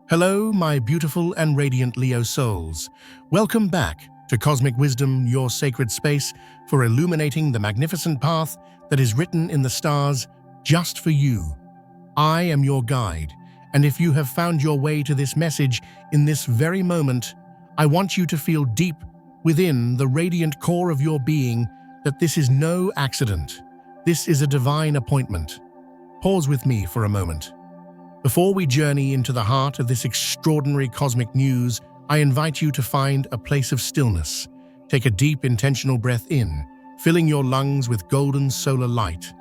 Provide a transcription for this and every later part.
Hello, my beautiful and radiant Leo souls. Welcome back to Cosmic Wisdom, your sacred space for illuminating the magnificent path that is written in the stars just for you. I am your guide, and if you have found your way to this message in this very moment, I want you to feel deep within the radiant core of your being that this is no accident. This is a divine appointment. Pause with me for a moment. Before we journey into the heart of this extraordinary cosmic news, I invite you to find a place of stillness. Take a deep, intentional breath in, filling your lungs with golden solar light.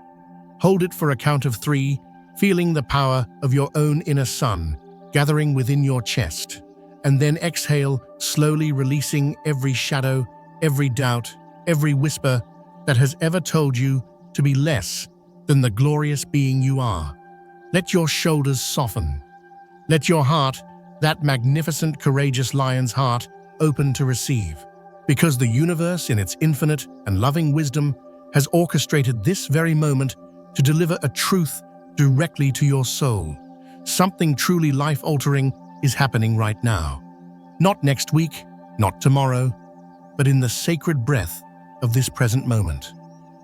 Hold it for a count of 3, feeling the power of your own inner sun gathering within your chest. And then exhale, slowly releasing every shadow, every doubt, every whisper that has ever told you to be less than the glorious being you are. Let your shoulders soften. Let your heart, that magnificent, courageous lion's heart, open to receive. Because the universe, in its infinite and loving wisdom, has orchestrated this very moment to deliver a truth directly to your soul. Something truly life-altering is happening right now. Not next week, not tomorrow, but in the sacred breath of this present moment.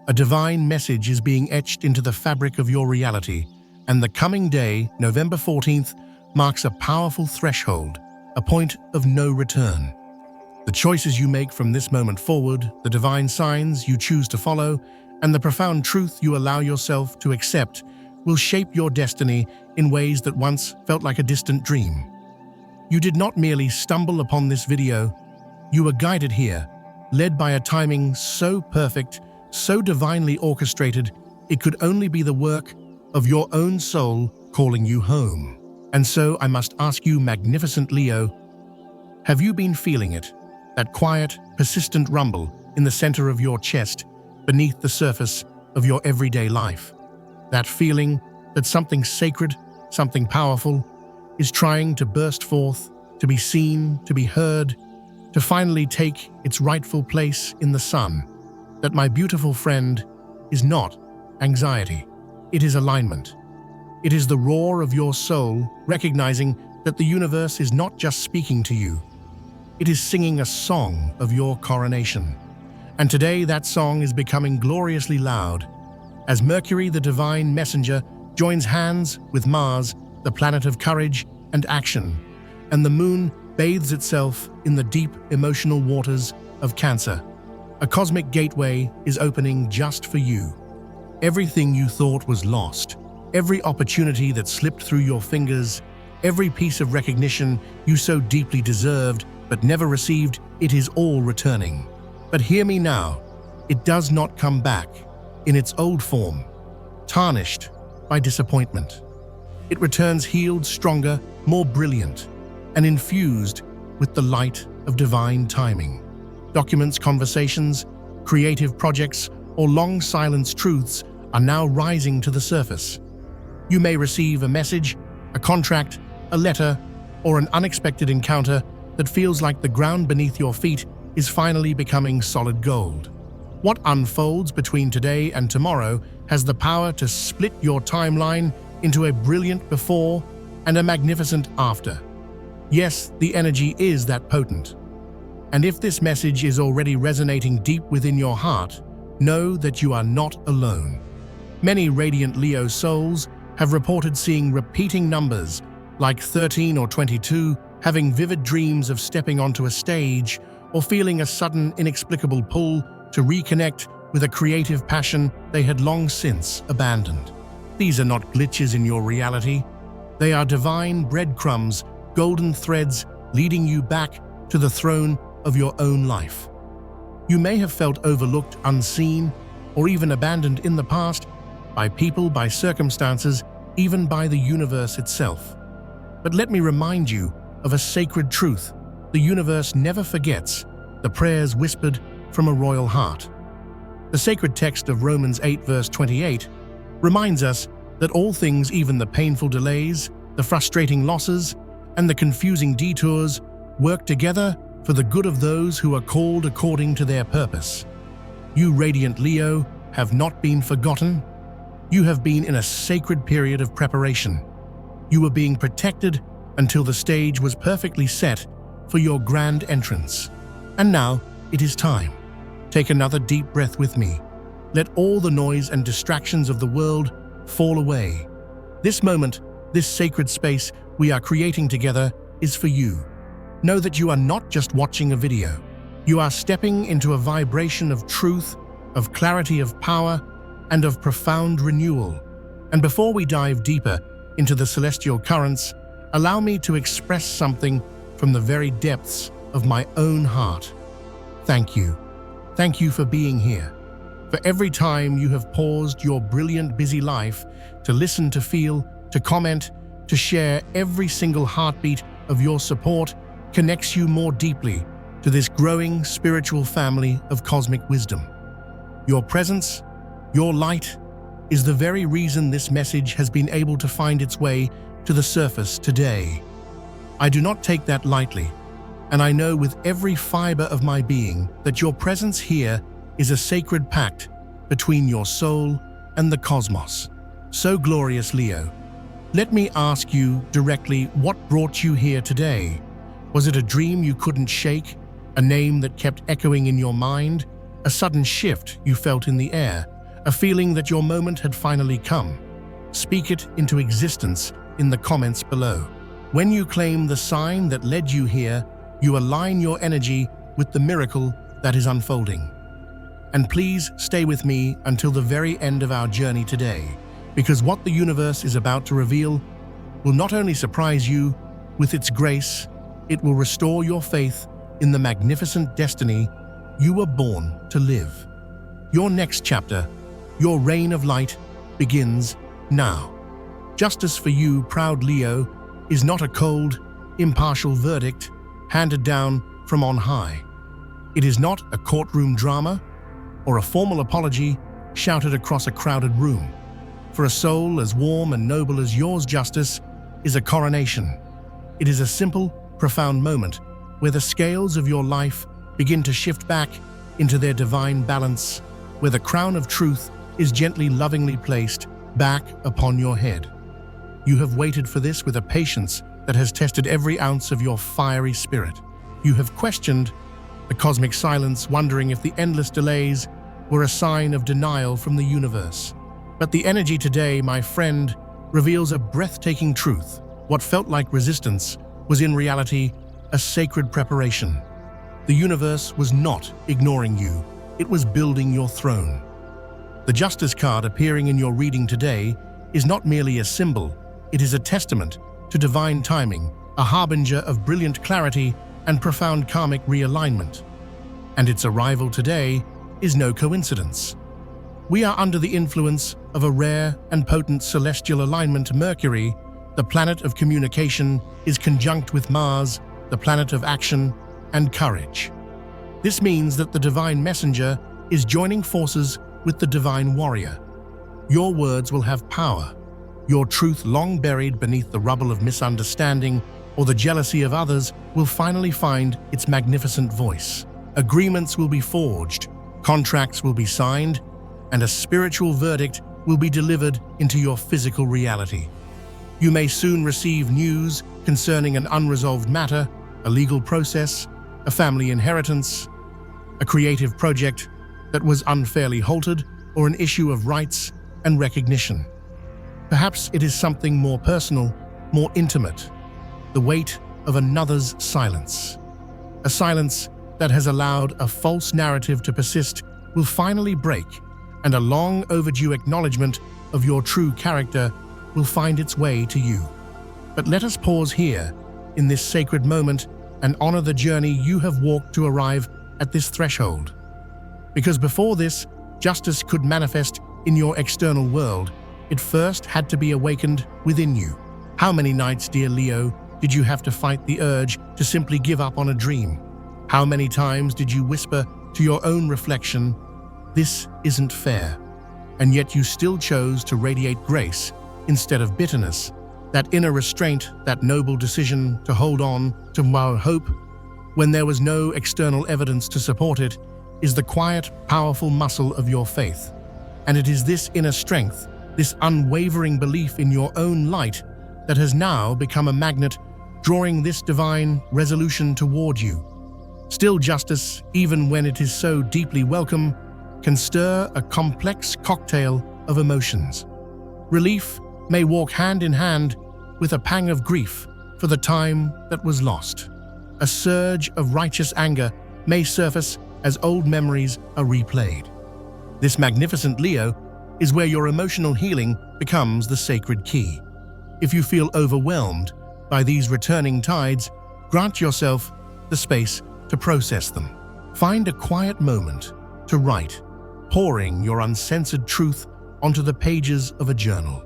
A divine message is being etched into the fabric of your reality, and the coming day, November 14th, marks a powerful threshold, a point of no return. The choices you make from this moment forward, the divine signs you choose to follow, and the profound truth you allow yourself to accept will shape your destiny in ways that once felt like a distant dream. You did not merely stumble upon this video, you were guided here, led by a timing so perfect, so divinely orchestrated, it could only be the work of your own soul calling you home. And so I must ask you, magnificent Leo, have you been feeling it? That quiet, persistent rumble in the center of your chest, beneath the surface of your everyday life. That feeling that something sacred, something powerful, is trying to burst forth, to be seen, to be heard, to finally take its rightful place in the sun. That, my beautiful friend, is not anxiety. It is alignment. It is the roar of your soul, recognizing that the universe is not just speaking to you. It is singing a song of your coronation. And today that song is becoming gloriously loud, as Mercury, the divine messenger, joins hands with Mars, the planet of courage and action, and the moon bathes itself in the deep emotional waters of Cancer. A cosmic gateway is opening just for you. Everything you thought was lost, every opportunity that slipped through your fingers, every piece of recognition you so deeply deserved but never received, it is all returning. But hear me now, it does not come back in its old form, tarnished by disappointment. It returns healed, stronger, more brilliant, and infused with the light of divine timing. Documents, conversations, creative projects, or long-silenced truths are now rising to the surface. You may receive a message, a contract, a letter, or an unexpected encounter that feels like the ground beneath your feet is finally becoming solid gold. What unfolds between today and tomorrow has the power to split your timeline into a brilliant before and a magnificent after. Yes, the energy is that potent. And if this message is already resonating deep within your heart, know that you are not alone. Many radiant Leo souls have reported seeing repeating numbers like 13 or 22, having vivid dreams of stepping onto a stage, or feeling a sudden, inexplicable pull to reconnect with a creative passion they had long since abandoned. These are not glitches in your reality. They are divine breadcrumbs, golden threads leading you back to the throne of your own life. You may have felt overlooked, unseen, or even abandoned in the past by people, by circumstances, even by the universe itself. But let me remind you of a sacred truth. The universe never forgets the prayers whispered from a royal heart. The sacred text of Romans 8 verse 28 reminds us that all things, even the painful delays, the frustrating losses, and the confusing detours, work together for the good of those who are called according to their purpose. You, radiant Leo, have not been forgotten. You have been in a sacred period of preparation. You are being protected until the stage was perfectly set for your grand entrance. And now, it is time. Take another deep breath with me. Let all the noise and distractions of the world fall away. This moment, this sacred space we are creating together is for you. Know that you are not just watching a video. You are stepping into a vibration of truth, of clarity of power, and of profound renewal. And before we dive deeper into the celestial currents, allow me to express something from the very depths of my own heart. Thank you. Thank you for being here. For every time you have paused your brilliant, busy life to listen, to feel, to comment, to share, every single heartbeat of your support connects you more deeply to this growing spiritual family of cosmic wisdom. Your presence, your light, is the very reason this message has been able to find its way to the surface today. I do not take that lightly, and I know with every fiber of my being that your presence here is a sacred pact between your soul and the cosmos. So glorious, Leo. Let me ask you directly, what brought you here today? Was it a dream you couldn't shake, a name that kept echoing in your mind, a sudden shift you felt in the air, a feeling that your moment had finally come? Speak it into existence in the comments below. When you claim the sign that led you here, you align your energy with the miracle that is unfolding. And please stay with me until the very end of our journey today, because what the universe is about to reveal will not only surprise you with its grace, it will restore your faith in the magnificent destiny you were born to live. Your next chapter, your reign of light, begins now. Justice for you, proud Leo, is not a cold, impartial verdict handed down from on high. It is not a courtroom drama or a formal apology shouted across a crowded room. For a soul as warm and noble as yours, justice is a coronation. It is a simple, profound moment where the scales of your life begin to shift back into their divine balance, where the crown of truth is gently, lovingly placed back upon your head. You have waited for this with a patience that has tested every ounce of your fiery spirit. You have questioned the cosmic silence, wondering if the endless delays were a sign of denial from the universe. But the energy today, my friend, reveals a breathtaking truth. What felt like resistance was in reality a sacred preparation. The universe was not ignoring you, it was building your throne. The Justice card appearing in your reading today is not merely a symbol, it is a testament to divine timing, a harbinger of brilliant clarity and profound karmic realignment. And its arrival today is no coincidence. We are under the influence of a rare and potent celestial alignment. Mercury, the planet of communication, is conjunct with Mars, the planet of action and courage. This means that the divine messenger is joining forces with the divine warrior. Your words will have power. Your truth, long buried beneath the rubble of misunderstanding or the jealousy of others, will finally find its magnificent voice. Agreements will be forged, contracts will be signed, and a spiritual verdict will be delivered into your physical reality. You may soon receive news concerning an unresolved matter, a legal process, a family inheritance, a creative project that was unfairly halted, or an issue of rights and recognition. Perhaps it is something more personal, more intimate, the weight of another's silence. A silence that has allowed a false narrative to persist will finally break, and a long overdue acknowledgement of your true character will find its way to you. But let us pause here, in this sacred moment, and honor the journey you have walked to arrive at this threshold. Because before this, justice could manifest in your external world, it first had to be awakened within you. How many nights, dear Leo, did you have to fight the urge to simply give up on a dream? How many times did you whisper to your own reflection, "This isn't fair," and yet you still chose to radiate grace instead of bitterness? That inner restraint, that noble decision to hold on to our hope when there was no external evidence to support it, is the quiet, powerful muscle of your faith. And it is this inner strength, this unwavering belief in your own light, that has now become a magnet drawing this divine resolution toward you. Still, justice, even when it is so deeply welcome, can stir a complex cocktail of emotions. Relief may walk hand in hand with a pang of grief for the time that was lost. A surge of righteous anger may surface as old memories are replayed. This magnificent Leo is where your emotional healing becomes the sacred key. If you feel overwhelmed by these returning tides, grant yourself the space to process them. Find a quiet moment to write, pouring your uncensored truth onto the pages of a journal.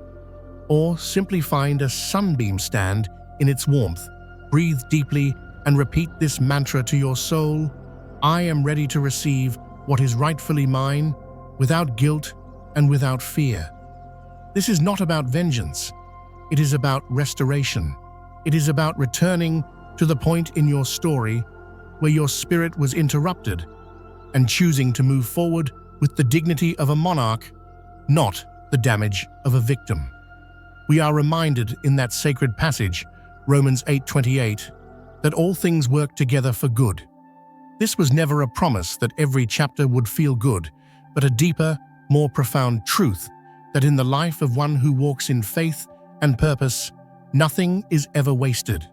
Or simply find a sunbeam stand in its warmth. Breathe deeply and repeat this mantra to your soul. I am ready to receive what is rightfully mine, without guilt and without fear. This is not about vengeance. It is about restoration. It is about returning to the point in your story where your spirit was interrupted and choosing to move forward with the dignity of a monarch, not the damage of a victim. We are reminded in that sacred passage, Romans 8:28, that all things work together for good. This was never a promise that every chapter would feel good, but a deeper, more profound truth that in the life of one who walks in faith and purpose, nothing is ever wasted.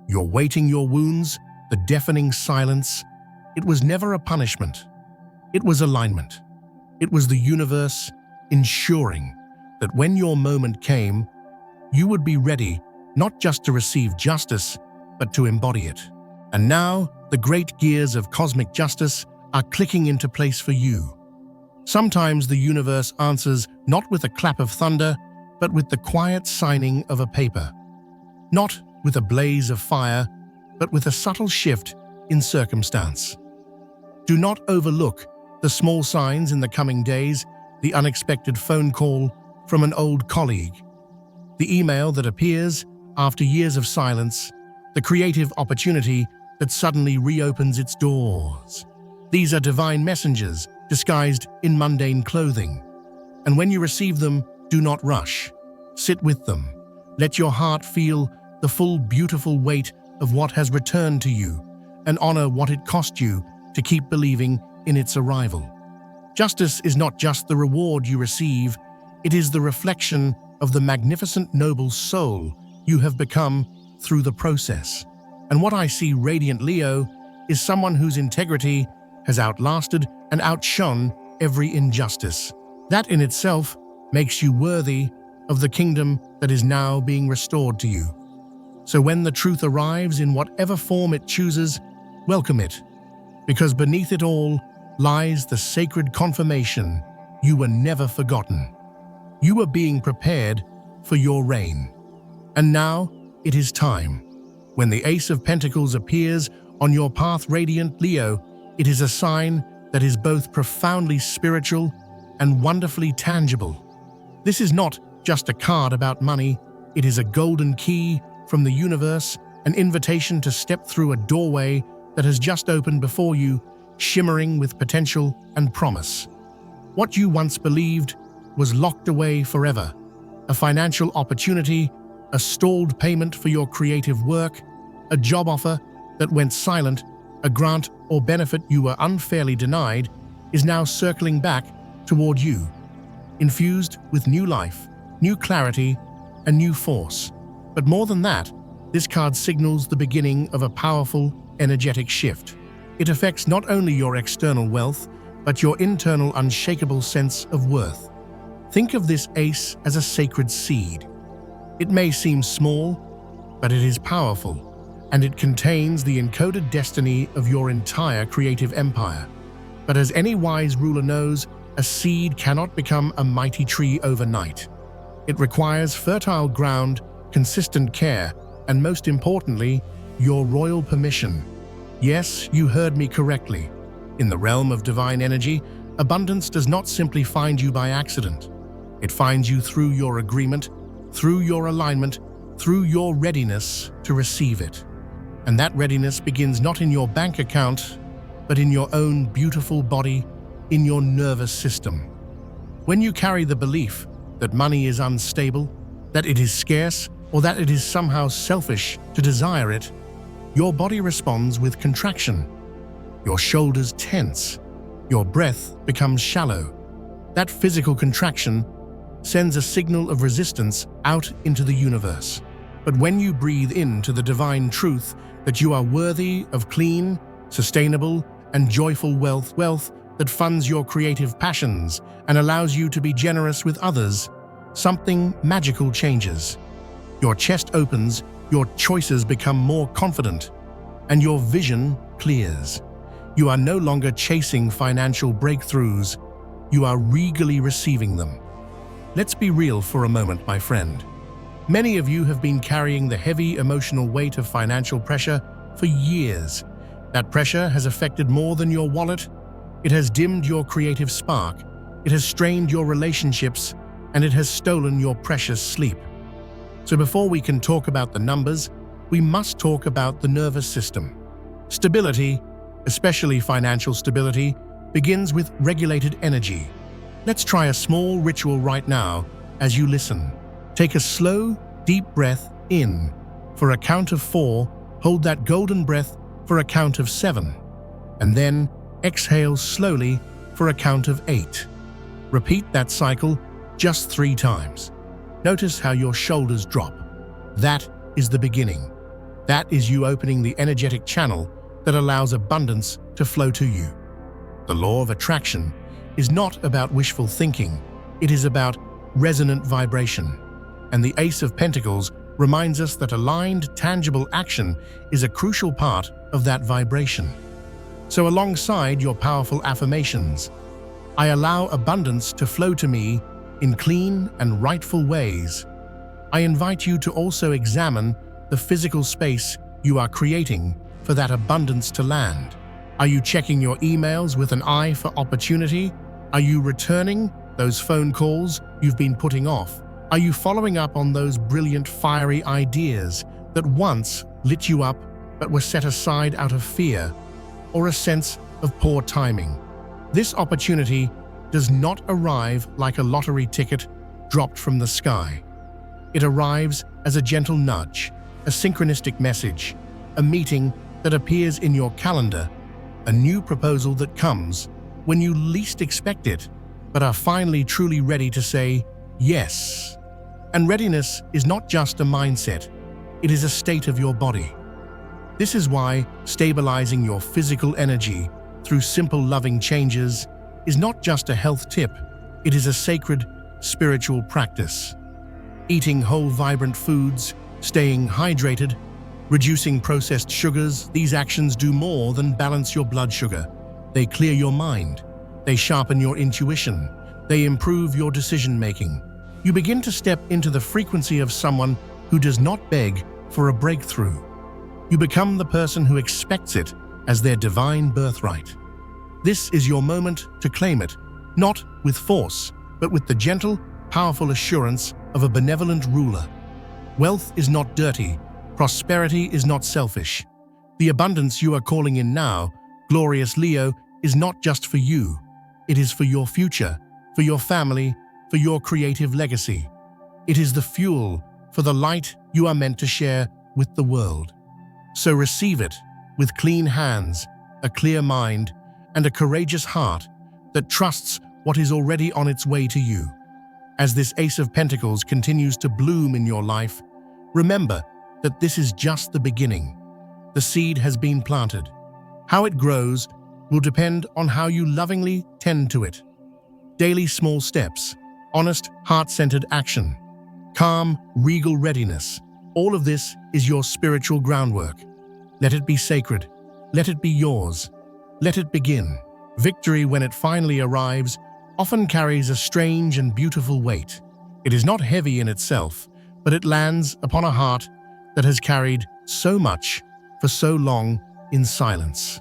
Your waiting, your wounds, the deafening silence, it was never a punishment. It was alignment. It was the universe ensuring that when your moment came, you would be ready not just to receive justice, but to embody it. And now, the great gears of cosmic justice are clicking into place for you. Sometimes the universe answers not with a clap of thunder, but with the quiet signing of a paper. Not with a blaze of fire, but with a subtle shift in circumstance. Do not overlook the small signs in the coming days, the unexpected phone call from an old colleague, the email that appears after years of silence, the creative opportunity that suddenly reopens its doors. These are divine messengers disguised in mundane clothing. And when you receive them, do not rush. Sit with them. Let your heart feel the full, beautiful weight of what has returned to you, and honor what it cost you to keep believing in its arrival. Justice is not just the reward you receive, it is the reflection of the magnificent, noble soul you have become through the process. And what I see, radiant Leo, is someone whose integrity has outlasted and outshone every injustice. That in itself makes you worthy of the kingdom that is now being restored to you. So when the truth arrives in whatever form it chooses, welcome it, because beneath it all lies the sacred confirmation you were never forgotten. You are being prepared for your reign. And now it is time. When the Ace of Pentacles appears on your path, radiant Leo, it is a sign that is both profoundly spiritual and wonderfully tangible. This is not just a card about money, it is a golden key from the universe, an invitation to step through a doorway that has just opened before you, shimmering with potential and promise. What you once believed was locked away forever, a financial opportunity, a stalled payment for your creative work, a job offer that went silent, a grant or benefit you were unfairly denied, is now circling back toward you, infused with new life, new clarity, and new force. But more than that, this card signals the beginning of a powerful, energetic shift. It affects not only your external wealth, but your internal, unshakable sense of worth. Think of this ace as a sacred seed. It may seem small, but it is powerful, and it contains the encoded destiny of your entire creative empire. But as any wise ruler knows, a seed cannot become a mighty tree overnight. It requires fertile ground, consistent care, and most importantly, your royal permission. Yes, you heard me correctly. In the realm of divine energy, abundance does not simply find you by accident. It finds you through your agreement, through your alignment, through your readiness to receive it. And that readiness begins not in your bank account, but in your own beautiful body, in your nervous system. When you carry the belief that money is unstable, that it is scarce, or that it is somehow selfish to desire it, your body responds with contraction. Your shoulders tense. Your breath becomes shallow. That physical contraction sends a signal of resistance out into the universe. But when you breathe into the divine truth that you are worthy of clean, sustainable, and joyful wealth that funds your creative passions and allows you to be generous with others, something magical changes. Your chest opens, your choices become more confident, and your vision clears. You are no longer chasing financial breakthroughs, you are regally receiving them. Let's be real for a moment, my friend. Many of you have been carrying the heavy emotional weight of financial pressure for years. That pressure has affected more than your wallet. It has dimmed your creative spark. It has strained your relationships, and it has stolen your precious sleep. So before we can talk about the numbers, we must talk about the nervous system. Stability, especially financial stability, begins with regulated energy. Let's try a small ritual right now as you listen. Take a slow, deep breath in. For a count of 4, hold that golden breath for a count of 7. And then exhale slowly for a count of 8. Repeat that cycle just 3 times. Notice how your shoulders drop. That is the beginning. That is you opening the energetic channel that allows abundance to flow to you. The law of attraction is not about wishful thinking. It is about resonant vibration. And the Ace of Pentacles reminds us that aligned, tangible action is a crucial part of that vibration. So alongside your powerful affirmations, I allow abundance to flow to me in clean and rightful ways. I invite you to also examine the physical space you are creating for that abundance to land. Are you checking your emails with an eye for opportunity? Are you returning those phone calls you've been putting off? Are you following up on those brilliant, fiery ideas that once lit you up but were set aside out of fear or a sense of poor timing? This opportunity does not arrive like a lottery ticket dropped from the sky. It arrives as a gentle nudge, a synchronistic message, a meeting that appears in your calendar, a new proposal that comes when you least expect it, but are finally truly ready to say yes. And readiness is not just a mindset, it is a state of your body. This is why stabilizing your physical energy through simple loving changes is not just a health tip, it is a sacred spiritual practice. Eating whole vibrant foods, staying hydrated, reducing processed sugars, these actions do more than balance your blood sugar. They clear your mind, they sharpen your intuition, they improve your decision-making. You begin to step into the frequency of someone who does not beg for a breakthrough. You become the person who expects it as their divine birthright. This is your moment to claim it, not with force, but with the gentle, powerful assurance of a benevolent ruler. Wealth is not dirty, prosperity is not selfish. The abundance you are calling in now, glorious Leo, is not just for you. It is for your future, for your family, for your creative legacy. It is the fuel for the light you are meant to share with the world. So receive it with clean hands, a clear mind, and a courageous heart that trusts what is already on its way to you. As this Ace of Pentacles continues to bloom in your life, remember that this is just the beginning. The seed has been planted. How it grows will depend on how you lovingly tend to it. Daily small steps, honest, heart-centered action, calm, regal readiness. All of this is your spiritual groundwork. Let it be sacred. Let it be yours. Let it begin. Victory, when it finally arrives, often carries a strange and beautiful weight. It is not heavy in itself, but it lands upon a heart that has carried so much for so long in silence.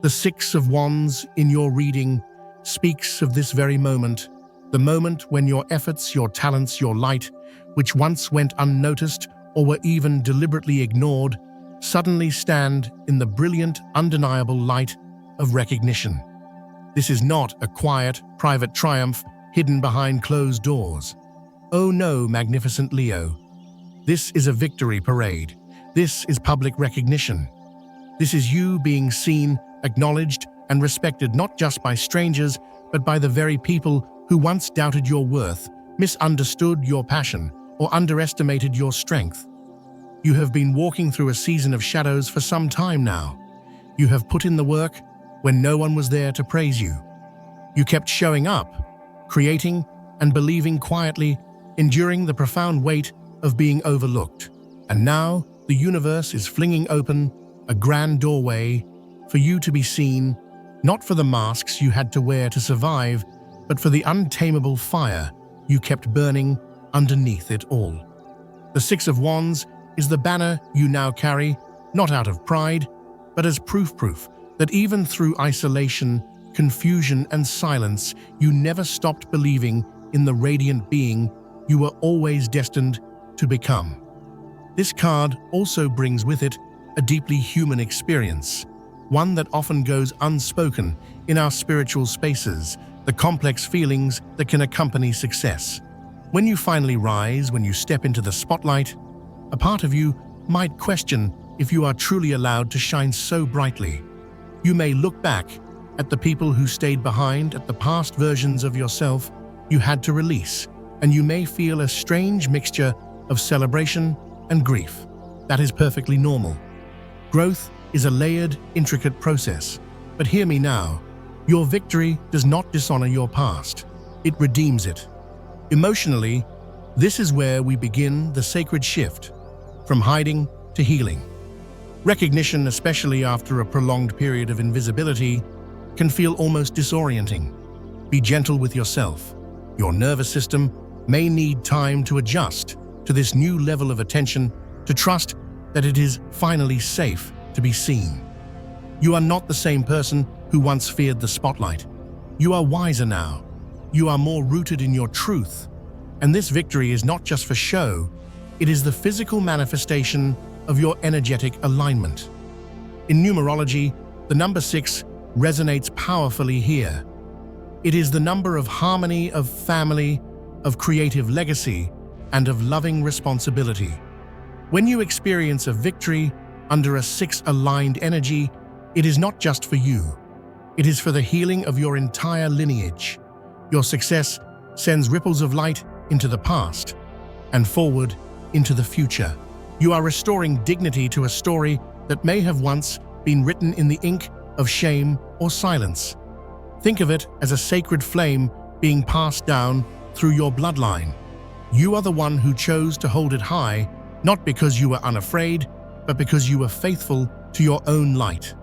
The Six of Wands in your reading speaks of this very moment, the moment when your efforts, your talents, your light, which once went unnoticed or were even deliberately ignored, suddenly stand in the brilliant, undeniable light of recognition. This is not a quiet, private triumph hidden behind closed doors. Oh no, magnificent Leo. This is a victory parade. This is public recognition. This is you being seen, acknowledged, and respected not just by strangers, but by the very people who once doubted your worth, misunderstood your passion, or underestimated your strength. You have been walking through a season of shadows for some time now. You have put in the work when no one was there to praise you. You kept showing up, creating and believing quietly, enduring the profound weight of being overlooked. And now the universe is flinging open a grand doorway for you to be seen, not for the masks you had to wear to survive, but for the untamable fire you kept burning underneath it all. The Six of Wands is the banner you now carry, not out of pride, but as proof that even through isolation, confusion, and silence, you never stopped believing in the radiant being you were always destined to become. This card also brings with it a deeply human experience, one that often goes unspoken in our spiritual spaces, the complex feelings that can accompany success. When you finally rise, when you step into the spotlight, a part of you might question if you are truly allowed to shine so brightly. You may look back at the people who stayed behind, at the past versions of yourself you had to release, and you may feel a strange mixture of celebration and grief. That is perfectly normal. Growth is a layered, intricate process. But hear me now. Your victory does not dishonor your past. It redeems it. Emotionally, this is where we begin the sacred shift, from hiding to healing. Recognition, especially after a prolonged period of invisibility, can feel almost disorienting. Be gentle with yourself. Your nervous system may need time to adjust to this new level of attention, to trust that it is finally safe to be seen. You are not the same person who once feared the spotlight. You are wiser now. You are more rooted in your truth. And this victory is not just for show, it is the physical manifestation of your energetic alignment. In numerology, the number 6 resonates powerfully here. It is the number of harmony, of family, of creative legacy, and of loving responsibility. When you experience a victory under a 6-aligned energy, it is not just for you. It is for the healing of your entire lineage. Your success sends ripples of light into the past and forward into the future. You are restoring dignity to a story that may have once been written in the ink of shame or silence. Think of it as a sacred flame being passed down through your bloodline. You are the one who chose to hold it high, not because you were unafraid, but because you were faithful to your own light.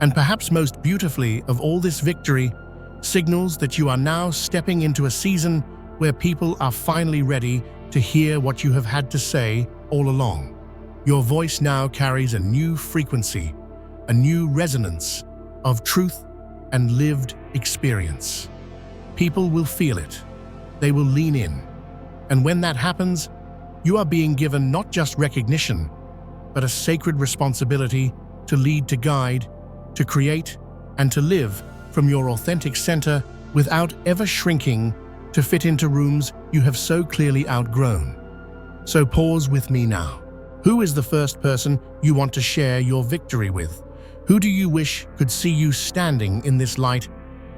And perhaps most beautifully of all, this victory signals that you are now stepping into a season where people are finally ready to hear what you have had to say all along. Your voice now carries a new frequency, a new resonance of truth and lived experience. People will feel it. They will lean in. And when that happens, you are being given not just recognition, but a sacred responsibility to lead, to guide, to create, and to live from your authentic center without ever shrinking to fit into rooms you have so clearly outgrown. So pause with me now. Who is the first person you want to share your victory with? Who do you wish could see you standing in this light,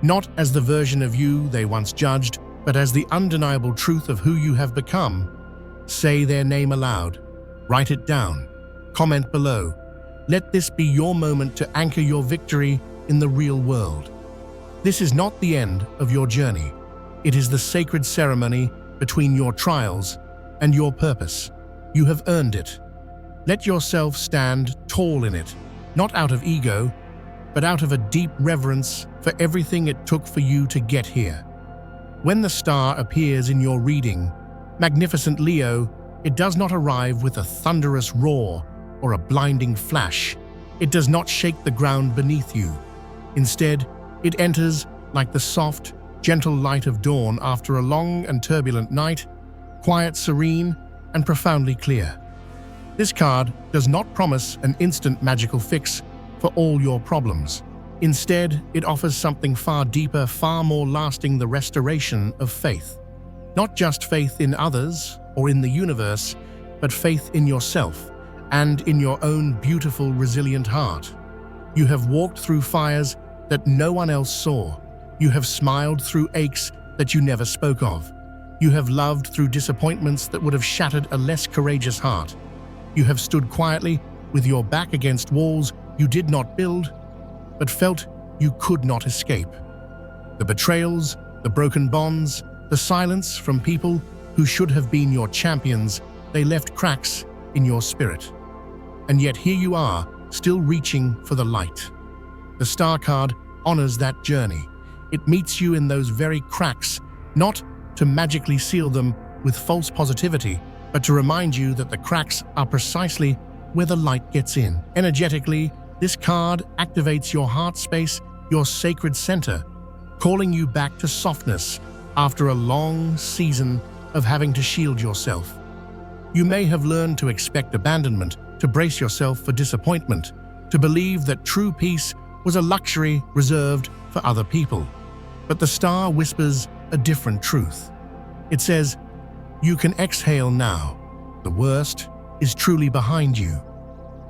not as the version of you they once judged, but as the undeniable truth of who you have become? Say their name aloud. Write it down. Comment below. Let this be your moment to anchor your victory in the real world. This is not the end of your journey. It is the sacred ceremony between your trials and your purpose. You have earned it. Let yourself stand tall in it, not out of ego, but out of a deep reverence for everything it took for you to get here. When the star appears in your reading, Magnificent Leo, it does not arrive with a thunderous roar or a blinding flash. It does not shake the ground beneath you. Instead, it enters like the soft, gentle light of dawn after a long and turbulent night, quiet, serene, and profoundly clear. This card does not promise an instant magical fix for all your problems. Instead, it offers something far deeper, far more lasting: the restoration of faith. Not just faith in others or in the universe, but faith in yourself and in your own beautiful, resilient heart. You have walked through fires that no one else saw. You have smiled through aches that you never spoke of. You have loved through disappointments that would have shattered a less courageous heart. You have stood quietly with your back against walls you did not build, but felt you could not escape. The betrayals, the broken bonds, the silence from people who should have been your champions, they left cracks in your spirit. And yet here you are, still reaching for the light. The star card honors that journey. It meets you in those very cracks, not to magically seal them with false positivity, but to remind you that the cracks are precisely where the light gets in. Energetically, this card activates your heart space, your sacred center, calling you back to softness after a long season of having to shield yourself. You may have learned to expect abandonment, to brace yourself for disappointment, to believe that true peace was a luxury reserved for other people. But the star whispers a different truth. It says, you can exhale now. The worst is truly behind you.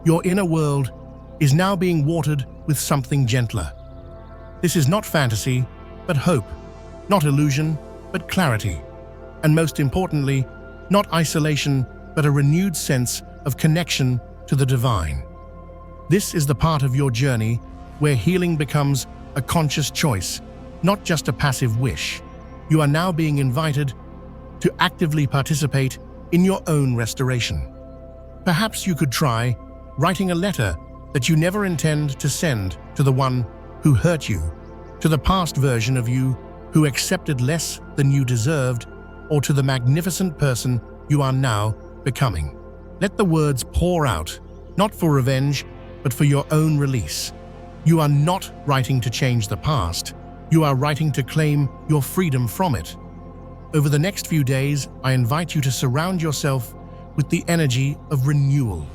Your inner world is now being watered with something gentler. This is not fantasy, but hope, not illusion, but clarity, and most importantly, not isolation, but a renewed sense of connection to the divine. This is the part of your journey where healing becomes a conscious choice, not just a passive wish. You are now being invited to actively participate in your own restoration. Perhaps you could try writing a letter that you never intend to send to the one who hurt you, to the past version of you who accepted less than you deserved, or to the magnificent person you are now becoming. Let the words pour out, not for revenge, but for your own release. You are not writing to change the past. You are writing to claim your freedom from it. Over the next few days, I invite you to surround yourself with the energy of renewal.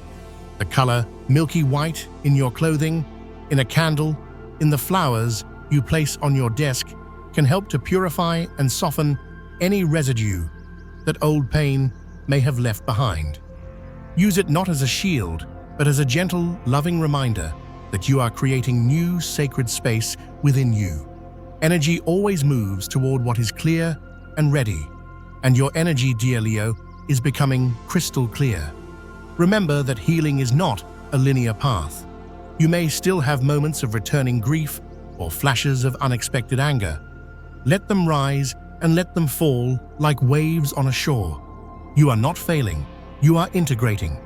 The color milky white in your clothing, in a candle, in the flowers you place on your desk can help to purify and soften any residue that old pain may have left behind. Use it not as a shield, but as a gentle, loving reminder that you are creating new sacred space within you. Energy always moves toward what is clear and ready, and your energy, dear Leo, is becoming crystal clear. Remember that healing is not a linear path. You may still have moments of returning grief or flashes of unexpected anger. Let them rise and let them fall like waves on a shore. You are not failing, you are integrating.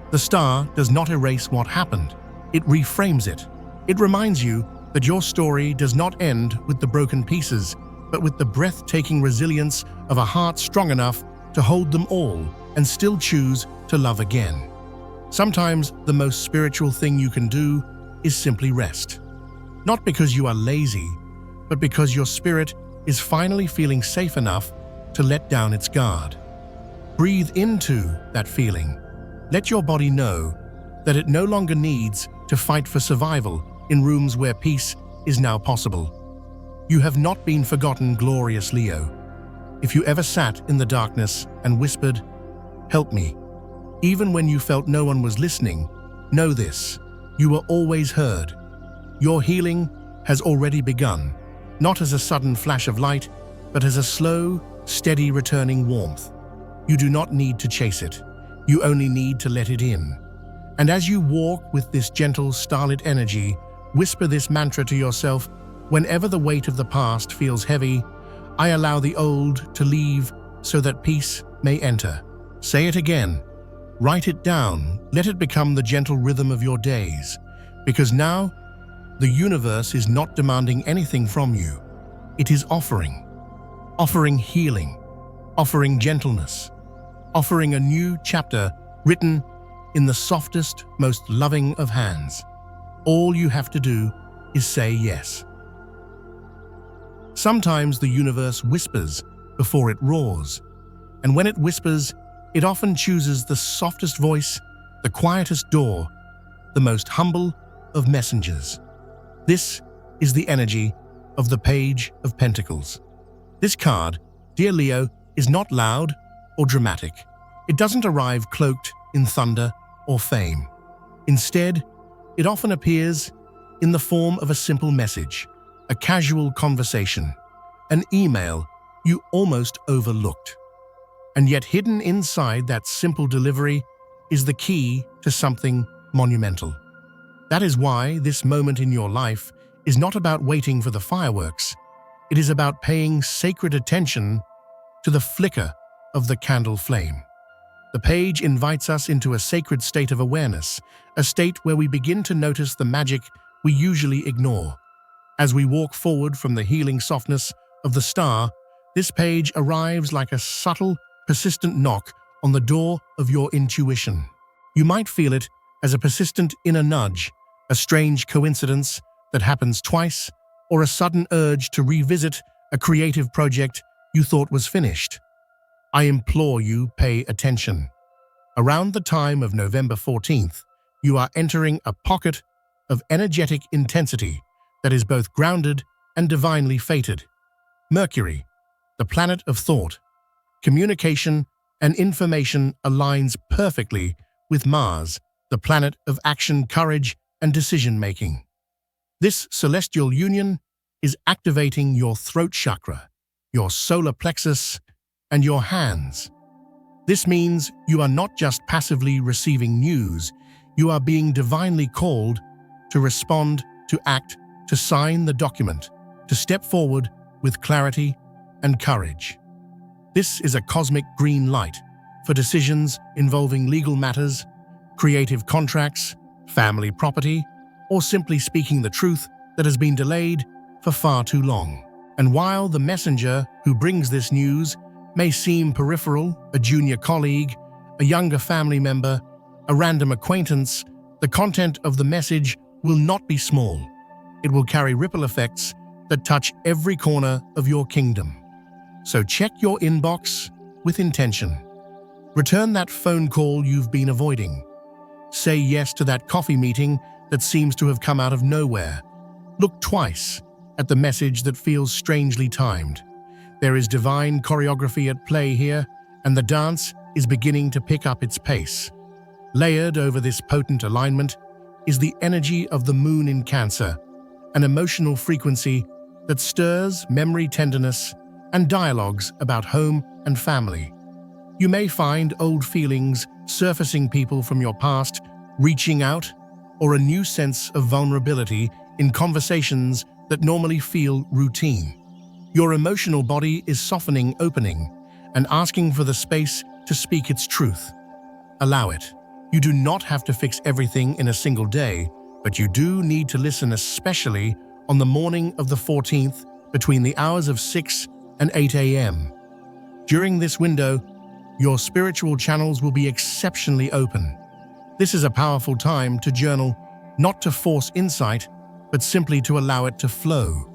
The star does not erase what happened, it reframes it. It reminds you that your story does not end with the broken pieces, but with the breathtaking resilience of a heart strong enough to hold them all and still choose to love again. Sometimes the most spiritual thing you can do is simply rest. Not because you are lazy, but because your spirit is finally feeling safe enough to let down its guard. Breathe into that feeling. Let your body know that it no longer needs to fight for survival in rooms where peace is now possible. You have not been forgotten, glorious Leo. If you ever sat in the darkness and whispered, "Help me," even when you felt no one was listening, know this: you were always heard. Your healing has already begun, not as a sudden flash of light, but as a slow, steady returning warmth. You do not need to chase it. You only need to let it in. And as you walk with this gentle, starlit energy, whisper this mantra to yourself: whenever the weight of the past feels heavy, I allow the old to leave so that peace may enter. Say it again. Write it down. Let it become the gentle rhythm of your days. Because now, the universe is not demanding anything from you. It is offering healing, offering gentleness, offering a new chapter written in the softest, most loving of hands. All you have to do is say yes. Sometimes the universe whispers before it roars, and when it whispers, it often chooses the softest voice, the quietest door, the most humble of messengers. This is the energy of the Page of Pentacles. This card, dear Leo, is not loud or dramatic. It doesn't arrive cloaked in thunder or fame. Instead, it often appears in the form of a simple message, a casual conversation, an email you almost overlooked. And yet hidden inside that simple delivery is the key to something monumental. That is why this moment in your life is not about waiting for the fireworks. It is about paying sacred attention to the flicker of the candle flame. The page invites us into a sacred state of awareness, a state where we begin to notice the magic we usually ignore. As we walk forward from the healing softness of the star, this page arrives like a subtle, persistent knock on the door of your intuition. You might feel it as a persistent inner nudge, a strange coincidence that happens twice, or a sudden urge to revisit a creative project you thought was finished. I implore you, pay attention. Around the time of November 14th, you are entering a pocket of energetic intensity that is both grounded and divinely fated. Mercury, the planet of thought, communication, and information aligns perfectly with Mars, the planet of action, courage, and decision-making. This celestial union is activating your throat chakra, your solar plexus, and your hands. This means you are not just passively receiving news, you are being divinely called to respond, to act, to sign the document, to step forward with clarity and courage. This is a cosmic green light for decisions involving legal matters, creative contracts, family property, or simply speaking the truth that has been delayed for far too long. And while the messenger who brings this news may seem peripheral, a junior colleague, a younger family member, a random acquaintance, the content of the message will not be small. It will carry ripple effects that touch every corner of your kingdom. So check your inbox with intention. Return that phone call you've been avoiding. Say yes to that coffee meeting that seems to have come out of nowhere. Look twice at the message that feels strangely timed. There is divine choreography at play here, and the dance is beginning to pick up its pace. Layered over this potent alignment is the energy of the moon in Cancer, an emotional frequency that stirs memory, tenderness, and dialogues about home and family. You may find old feelings surfacing, people from your past reaching out, or a new sense of vulnerability in conversations that normally feel routine. Your emotional body is softening, opening, and asking for the space to speak its truth. Allow it. You do not have to fix everything in a single day, but you do need to listen, especially on the morning of the 14th between the hours of 6 and 8 a.m. During this window, your spiritual channels will be exceptionally open. This is a powerful time to journal, not to force insight, but simply to allow it to flow.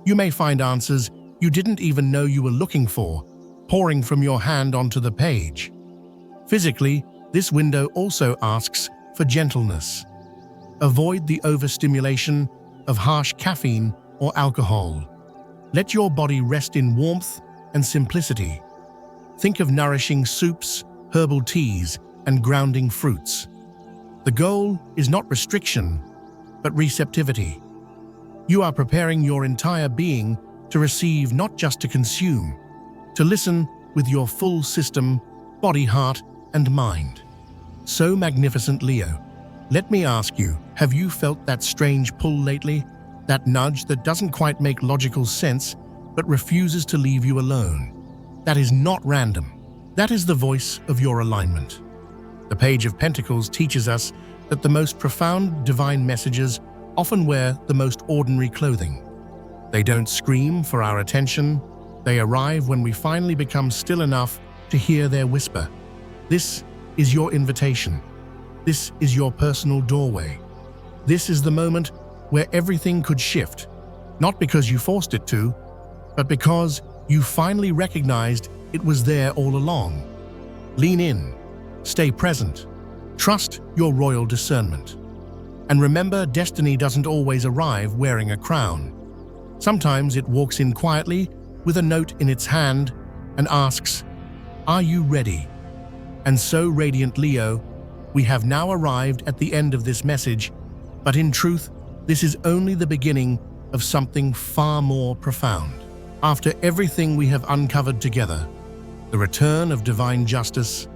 You may find answers you didn't even know you were looking for, pouring from your hand onto the page. Physically, this window also asks for gentleness. Avoid the overstimulation of harsh caffeine or alcohol. Let your body rest in warmth and simplicity. Think of nourishing soups, herbal teas, and grounding fruits. The goal is not restriction, but receptivity. You are preparing your entire being to receive, not just to consume, to listen with your full system, body, heart, and mind. So magnificent, Leo. Let me ask you, have you felt that strange pull lately? That nudge that doesn't quite make logical sense, but refuses to leave you alone? That is not random. That is the voice of your alignment. The Page of Pentacles teaches us that the most profound divine messages often wear the most ordinary clothing. They don't scream for our attention. They arrive when we finally become still enough to hear their whisper. This is your invitation. This is your personal doorway. This is the moment where everything could shift, not because you forced it to, but because you finally recognized it was there all along. Lean in, stay present, trust your royal discernment. And remember, destiny doesn't always arrive wearing a crown. Sometimes it walks in quietly with a note in its hand and asks, "Are you ready?" And so, Radiant Leo, we have now arrived at the end of this message, but in truth, this is only the beginning of something far more profound. After everything we have uncovered together, the return of divine justice,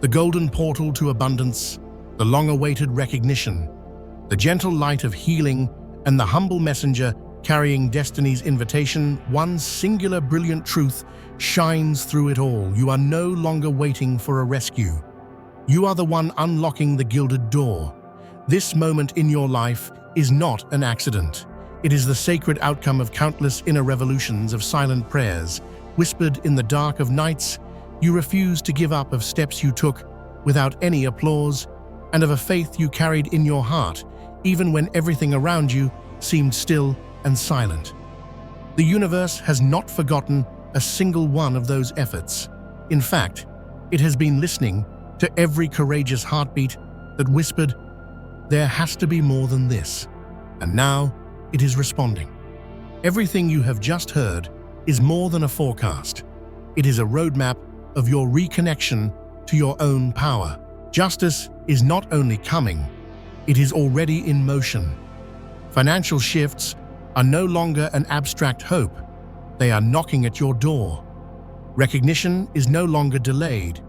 the golden portal to abundance, the long-awaited recognition, the gentle light of healing, and the humble messenger carrying destiny's invitation, one singular brilliant truth shines through it all. You are no longer waiting for a rescue. You are the one unlocking the gilded door. This moment in your life is not an accident. It is the sacred outcome of countless inner revolutions of silent prayers, whispered in the dark of nights. You refused to give up of steps you took without any applause, and of a faith you carried in your heart, even when everything around you seemed still and silent. The universe has not forgotten a single one of those efforts. In fact, it has been listening to every courageous heartbeat that whispered, "There has to be more than this." And now, it is responding. Everything you have just heard is more than a forecast. It is a roadmap of your reconnection to your own power. Justice is not only coming, it is already in motion. Financial shifts are no longer an abstract hope. They are knocking at your door. Recognition is no longer delayed.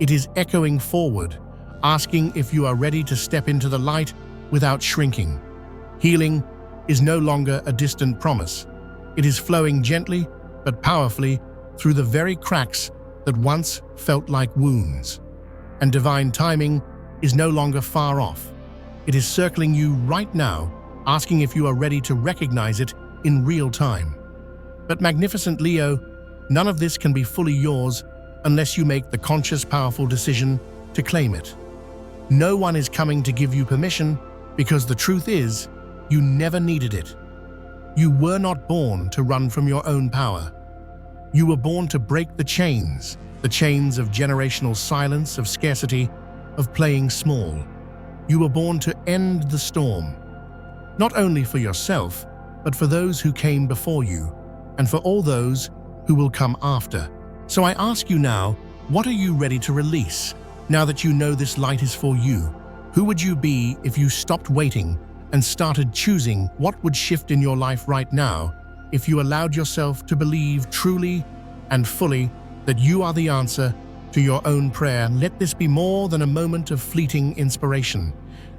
It is echoing forward, asking if you are ready to step into the light without shrinking. Healing is no longer a distant promise. It is flowing gently but powerfully through the very cracks that once felt like wounds. And divine timing is no longer far off. It is circling you right now, asking if you are ready to recognize it in real time. But magnificent Leo, none of this can be fully yours unless you make the conscious, powerful decision to claim it. No one is coming to give you permission, because the truth is, you never needed it. You were not born to run from your own power. You were born to break the chains of generational silence, of scarcity, of playing small. You were born to end the storm, not only for yourself, but for those who came before you, and for all those who will come after. So I ask you now, what are you ready to release, now that you know this light is for you? Who would you be if you stopped waiting and started choosing what would shift in your life right now, if you allowed yourself to believe truly and fully that you are the answer to your own prayer? Let this be more than a moment of fleeting inspiration.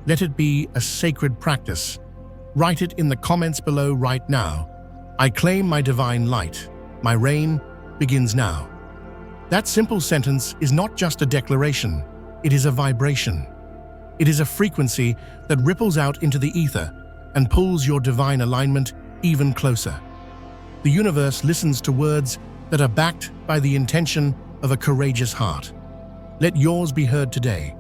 Let it be a sacred practice. Write it in the comments below right now. I claim my divine light. My reign begins now. That simple sentence is not just a declaration, it is a vibration. It is a frequency that ripples out into the ether and pulls your divine alignment even closer. The universe listens to words that are backed by the intention of a courageous heart. Let yours be heard today.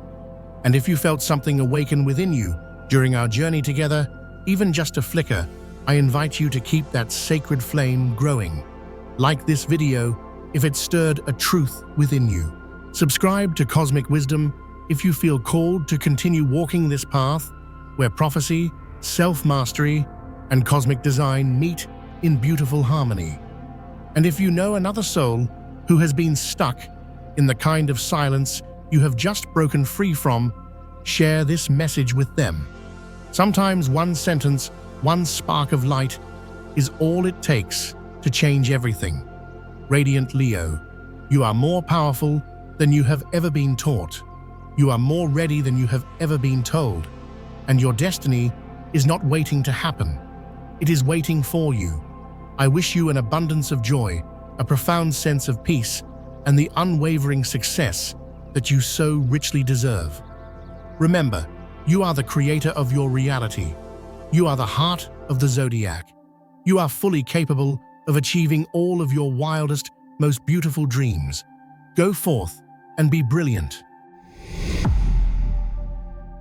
And if you felt something awaken within you during our journey together, even just a flicker, I invite you to keep that sacred flame growing. Like this video if it stirred a truth within you. Subscribe to Cosmic Wisdom if you feel called to continue walking this path where prophecy, self-mastery, and cosmic design meet in beautiful harmony. And if you know another soul who has been stuck in the kind of silence you have just broken free from, share this message with them. Sometimes one sentence, one spark of light is all it takes to change everything. Radiant Leo, you are more powerful than you have ever been taught. You are more ready than you have ever been told. And your destiny is not waiting to happen. It is waiting for you. I wish you an abundance of joy, a profound sense of peace, and the unwavering success that you so richly deserve. Remember, you are the creator of your reality. You are the heart of the zodiac. You are fully capable of achieving all of your wildest, most beautiful dreams. Go forth and be brilliant.